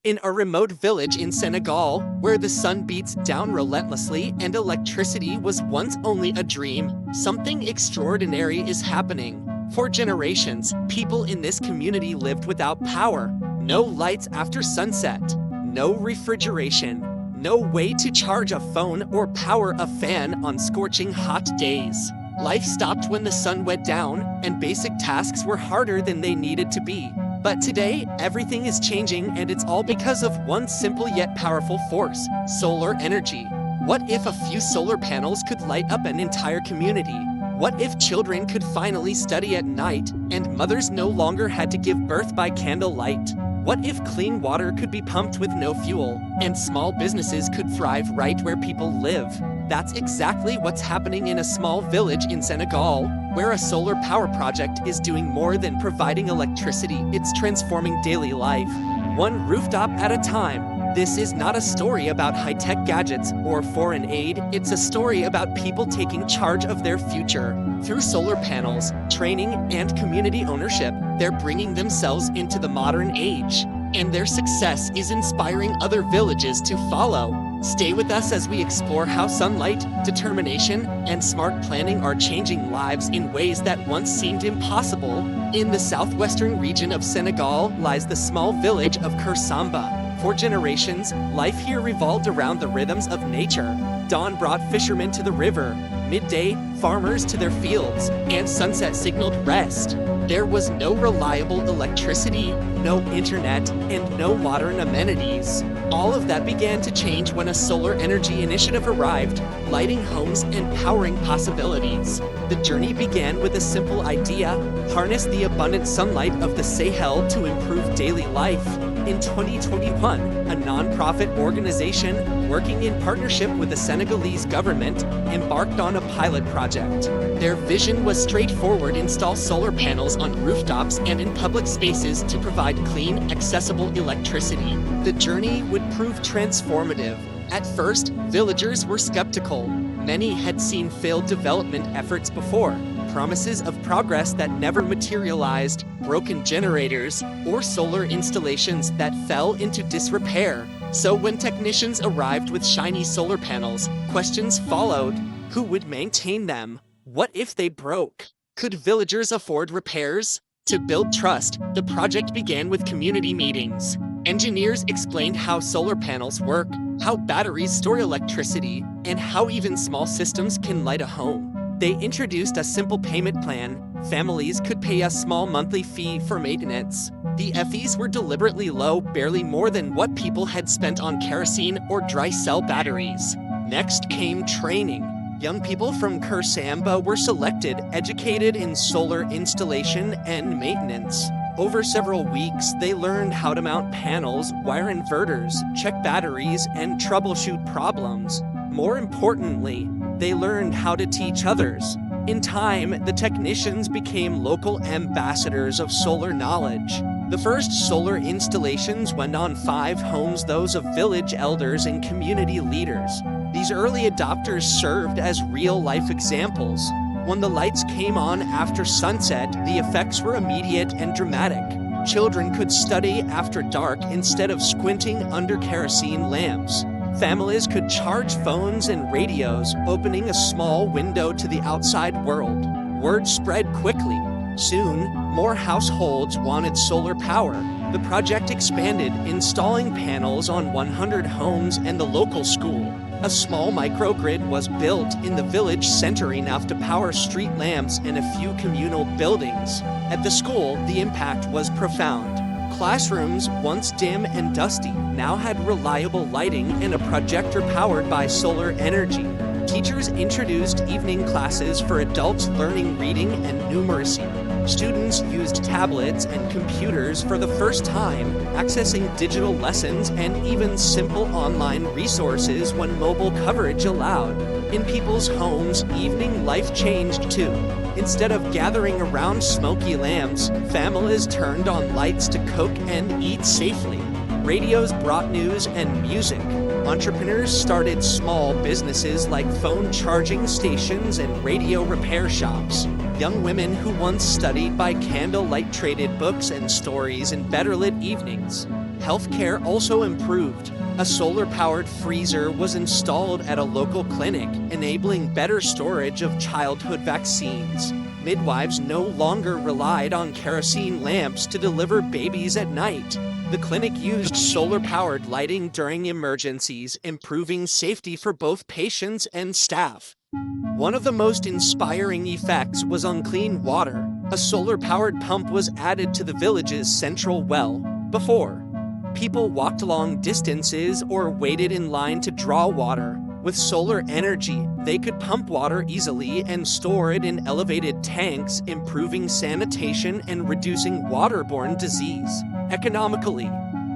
In a remote village in Senegal, where the sun beats down relentlessly and electricity was once only a dream, something extraordinary is happening. For generations, people in this community lived without power. No lights after sunset, no refrigeration, no way to charge a phone or power a fan on scorching hot days. Life stopped when the sun went down, and basic tasks were harder than they needed to be. But today, everything is changing, and it's all because of one simple yet powerful force: solar energy. What if a few solar panels could light up an entire community? What if children could finally study at night, and mothers no longer had to give birth by candlelight? What if clean water could be pumped with no fuel, and small businesses could thrive right where people live? That's exactly what's happening in a small village in Senegal, where a solar power project is doing more than providing electricity, it's transforming daily life, one rooftop at a time. This is not a story about high-tech gadgets or foreign aid, it's a story about people taking charge of their future. Through solar panels, training, and community ownership, they're bringing themselves into the modern age. And their success is inspiring other villages to follow. Stay with us as we explore how sunlight, determination, and smart planning are changing lives in ways that once seemed impossible. In the southwestern region of Senegal lies the small village of Kersamba. For generations, life here revolved around the rhythms of nature. Dawn brought fishermen to the river, midday, farmers to their fields, and sunset signaled rest. There was no reliable electricity, no internet, and no modern amenities. All of that began to change when a solar energy initiative arrived, lighting homes and powering possibilities. The journey began with a simple idea: harness the abundant sunlight of the Sahel to improve daily life. In 2021, a non-profit organization working in partnership with the Senegalese government embarked on a pilot project. Their vision was straightforward: install solar panels on rooftops and in public spaces to provide clean, accessible electricity. The journey would prove transformative. At first, villagers were skeptical. Many had seen failed development efforts before. Promises of progress that never materialized, broken generators, or solar installations that fell into disrepair. So when technicians arrived with shiny solar panels, questions followed. Who would maintain them? What if they broke? Could villagers afford repairs? To build trust, the project began with community meetings. Engineers explained how solar panels work, how batteries store electricity, and how even small systems can light a home. They introduced a simple payment plan. Families could pay a small monthly fee for maintenance. The fees were deliberately low, barely more than what people had spent on kerosene or dry cell batteries. Next came training. Young people from Kersamba were selected, educated in solar installation and maintenance. Over several weeks, they learned how to mount panels, wire inverters, check batteries, and troubleshoot problems. More importantly, they learned how to teach others. In time, the technicians became local ambassadors of solar knowledge. The first solar installations went on 5 homes, those of village elders and community leaders. These early adopters served as real-life examples. When the lights came on after sunset, the effects were immediate and dramatic. Children could study after dark instead of squinting under kerosene lamps. Families could charge phones and radios, opening a small window to the outside world. Word spread quickly. Soon, more households wanted solar power. The project expanded, installing panels on 100 homes and the local school. A small microgrid was built in the village center, enough to power street lamps and a few communal buildings. At the school, the impact was profound. Classrooms, once dim and dusty, now had reliable lighting and a projector powered by solar energy. Teachers introduced evening classes for adults learning reading and numeracy. Students used tablets and computers for the first time, accessing digital lessons and even simple online resources when mobile coverage allowed. In people's homes, evening life changed too. Instead of gathering around smoky lamps, families turned on lights to cook and eat safely. Radios brought news and music. Entrepreneurs started small businesses like phone charging stations and radio repair shops. Young women who once studied by candlelight traded books and stories in better lit evenings. Healthcare also improved. A solar-powered freezer was installed at a local clinic, enabling better storage of childhood vaccines. Midwives no longer relied on kerosene lamps to deliver babies at night. The clinic used solar-powered lighting during emergencies, improving safety for both patients and staff. One of the most inspiring effects was on clean water. A solar-powered pump was added to the village's central well. Before, people walked long distances or waited in line to draw water. With solar energy, they could pump water easily and store it in elevated tanks, improving sanitation and reducing waterborne disease. Economically,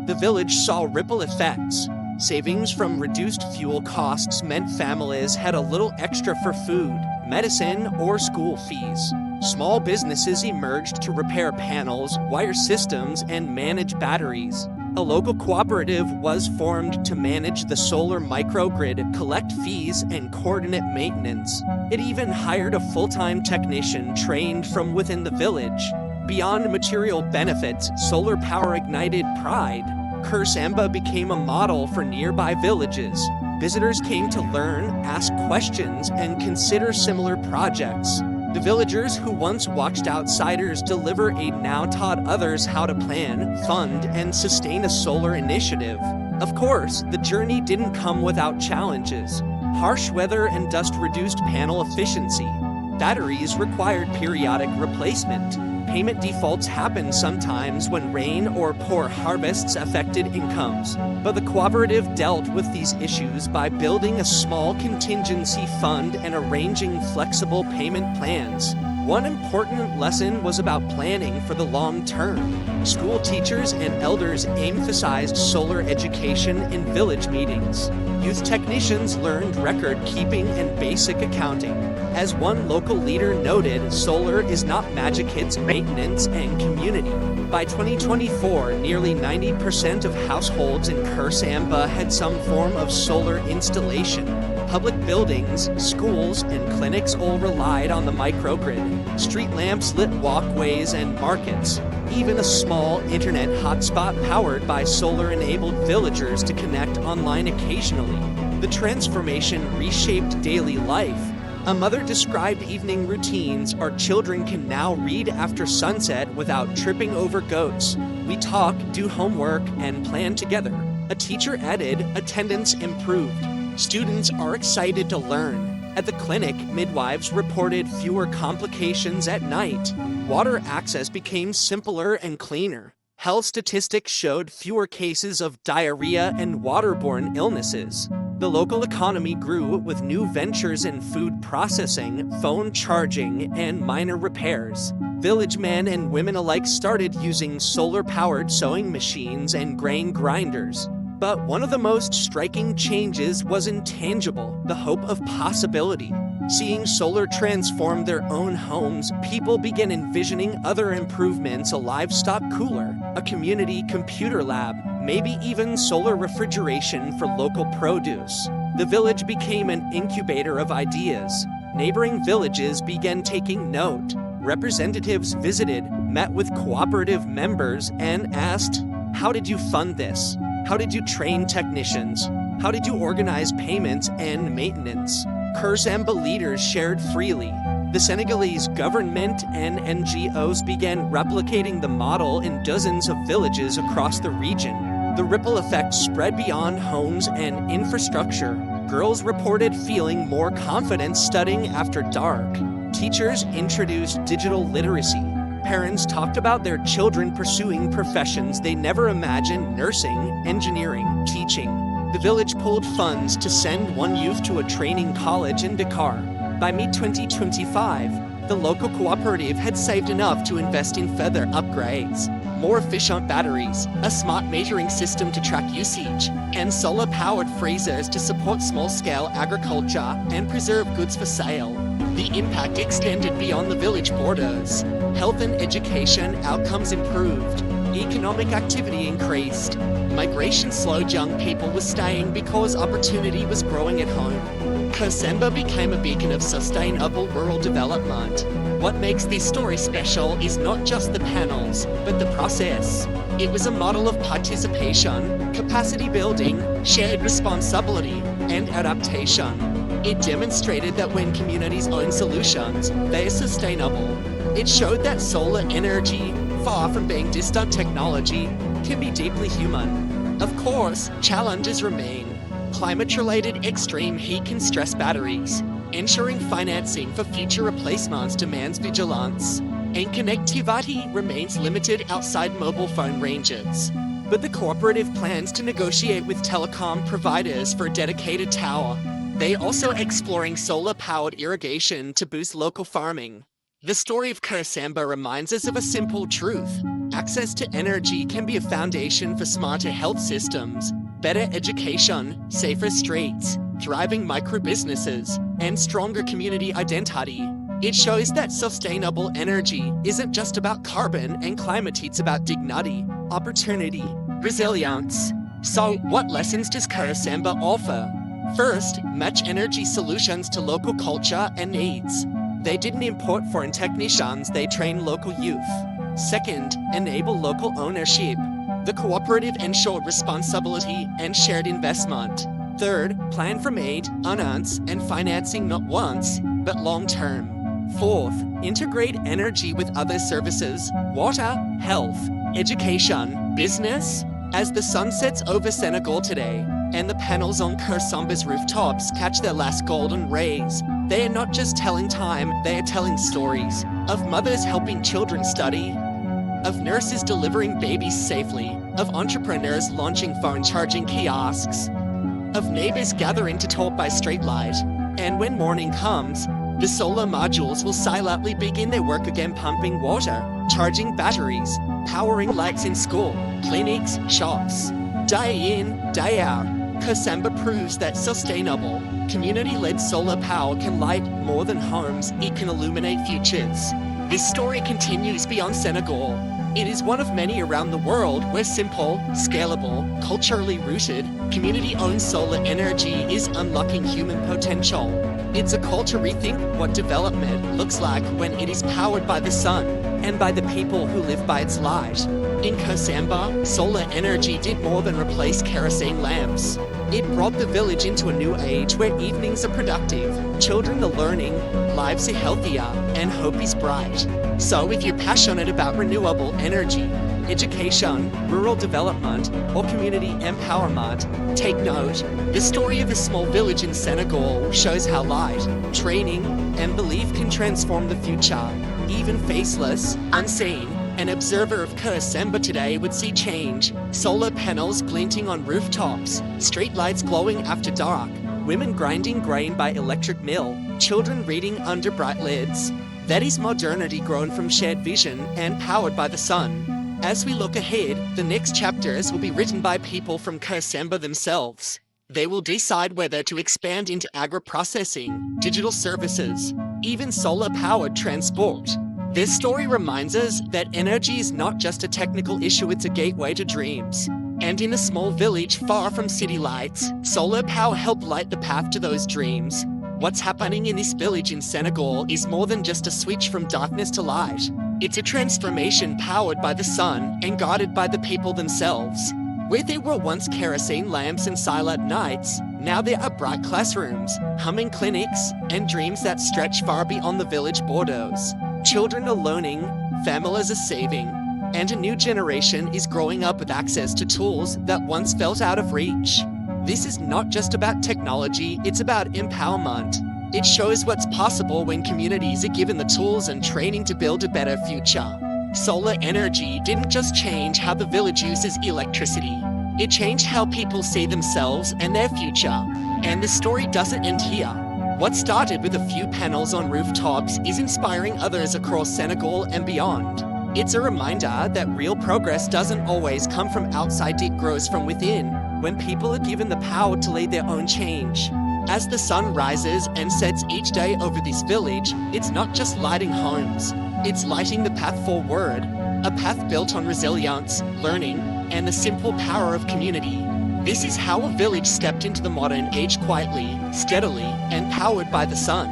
the village saw ripple effects. Savings from reduced fuel costs meant families had a little extra for food, medicine, or school fees. Small businesses emerged to repair panels, wire systems, and manage batteries. A local cooperative was formed to manage the solar microgrid, collect fees, and coordinate maintenance. It even hired a full-time technician trained from within the village. Beyond material benefits, solar power ignited pride. Kursamba became a model for nearby villages. Visitors came to learn, ask questions, and consider similar projects. The villagers who once watched outsiders deliver aid now taught others how to plan, fund, and sustain a solar initiative. Of course, the journey didn't come without challenges. Harsh weather and dust reduced panel efficiency. Batteries required periodic replacement. Payment defaults happened sometimes when rain or poor harvests affected incomes. But the cooperative dealt with these issues by building a small contingency fund and arranging flexible payment plans. One important lesson was about planning for the long term. School teachers and elders emphasized solar education in village meetings. Youth technicians learned record keeping and basic accounting. As one local leader noted, solar is not magic, it's maintenance and community. By 2024, nearly 90% of households in Kursamba had some form of solar installation. Public buildings, schools, and clinics all relied on the microgrid. Street lamps lit walkways and markets. Even a small internet hotspot powered by solar-enabled villagers to connect online occasionally. The transformation reshaped daily life. A mother described evening routines. Our children can now read after sunset without tripping over goats. We talk, do homework, and plan together. A teacher added, attendance improved. Students are excited to learn. At the clinic, midwives reported fewer complications at night. Water access became simpler and cleaner. Health statistics showed fewer cases of diarrhea and waterborne illnesses. The local economy grew with new ventures in food processing, phone charging, and minor repairs. Village men and women alike started using solar-powered sewing machines and grain grinders. But one of the most striking changes was intangible, the hope of possibility. Seeing solar transform their own homes, people began envisioning other improvements: a livestock cooler, a community computer lab, maybe even solar refrigeration for local produce. The village became an incubator of ideas. Neighboring villages began taking note. Representatives visited, met with cooperative members, and asked, "How did you fund this? How did you train technicians? How did you organize payments and maintenance?" Kursamba leaders shared freely. The Senegalese government and NGOs began replicating the model in dozens of villages across the region. The ripple effect spread beyond homes and infrastructure. Girls reported feeling more confident studying after dark. Teachers introduced digital literacy. Parents talked about their children pursuing professions they never imagined: nursing, engineering, teaching. The village pulled funds to send one youth to a training college in Dakar. By mid-2025, the local cooperative had saved enough to invest in further upgrades: more efficient batteries, a smart metering system to track usage, and solar-powered freezers to support small-scale agriculture and preserve goods for sale. The impact extended beyond the village borders. Health and education outcomes improved. Economic activity increased. Migration slowed. Young people were staying because opportunity was growing at home. Kursamba became a beacon of sustainable rural development. What makes this story special is not just the panels, but the process. It was a model of participation, capacity building, shared responsibility, and adaptation. It demonstrated that when communities own solutions, they are sustainable. It showed that solar energy, far from being distant technology, can be deeply human. Of course, challenges remain. Climate-related extreme heat can stress batteries. Ensuring financing for future replacements demands vigilance. And connectivity remains limited outside mobile phone ranges. But the cooperative plans to negotiate with telecom providers for a dedicated tower. They are also exploring solar-powered irrigation to boost local farming. The story of Kurasamba reminds us of a simple truth. Access to energy can be a foundation for smarter health systems, better education, safer streets, thriving micro-businesses, and stronger community identity. It shows that sustainable energy isn't just about carbon and climate, it's about dignity, opportunity, resilience. So, what lessons does Kurasamba offer? First, match energy solutions to local culture and needs. They didn't import foreign technicians, they trained local youth. Second, enable local ownership. The cooperative ensured responsibility and shared investment. Third, plan from aid, unearns, and financing not once, but long-term. Fourth, integrate energy with other services, water, health, education, business. As the sun sets over Senegal today, and the panels on Kursamba's rooftops catch their last golden rays, they are not just telling time, they are telling stories of mothers helping children study, of nurses delivering babies safely, of entrepreneurs launching phone charging kiosks, of neighbors gathering to talk by streetlight. And when morning comes, the solar modules will silently begin their work again, pumping water, charging batteries, powering lights in school, clinics, shops. Day in, day out, Kurasamba proves that sustainable, community-led solar power can light more than homes, it can illuminate futures. This story continues beyond Senegal. It is one of many around the world where simple, scalable, culturally rooted, community-owned solar energy is unlocking human potential. It's a call to rethink what development looks like when it is powered by the sun and by the people who live by its light. In Kurasamba, solar energy did more than replace kerosene lamps. It brought the village into a new age where evenings are productive, children are learning, lives are healthier, and hope is bright. So if you're passionate about renewable energy, education, rural development, or community empowerment, take note. The story of a small village in Senegal shows how light, training, and belief can transform the future. Even faceless, unseen, an observer of Kurasamba today would see change. Solar panels glinting on rooftops, streetlights glowing after dark, women grinding grain by electric mill, children reading under bright lids. That is modernity grown from shared vision and powered by the sun. As we look ahead, the next chapters will be written by people from Kurasamba themselves. They will decide whether to expand into agro-processing, digital services, even solar-powered transport. This story reminds us that energy is not just a technical issue, it's a gateway to dreams. And in a small village far from city lights, solar power helped light the path to those dreams. What's happening in this village in Senegal is more than just a switch from darkness to light. It's a transformation powered by the sun and guided by the people themselves. Where there were once kerosene lamps and silent nights, now there are bright classrooms, humming clinics, and dreams that stretch far beyond the village borders. Children are learning, families are saving, and a new generation is growing up with access to tools that once felt out of reach. This is not just about technology, it's about empowerment. It shows what's possible when communities are given the tools and training to build a better future. Solar energy didn't just change how the village uses electricity. It changed how people see themselves and their future. And the story doesn't end here. What started with a few panels on rooftops is inspiring others across Senegal and beyond. It's a reminder that real progress doesn't always come from outside, it grows from within, when people are given the power to lead their own change. As the sun rises and sets each day over this village, it's not just lighting homes, it's lighting the path forward, a path built on resilience, learning, and the simple power of community. This is how a village stepped into the modern age quietly, steadily, and powered by the sun.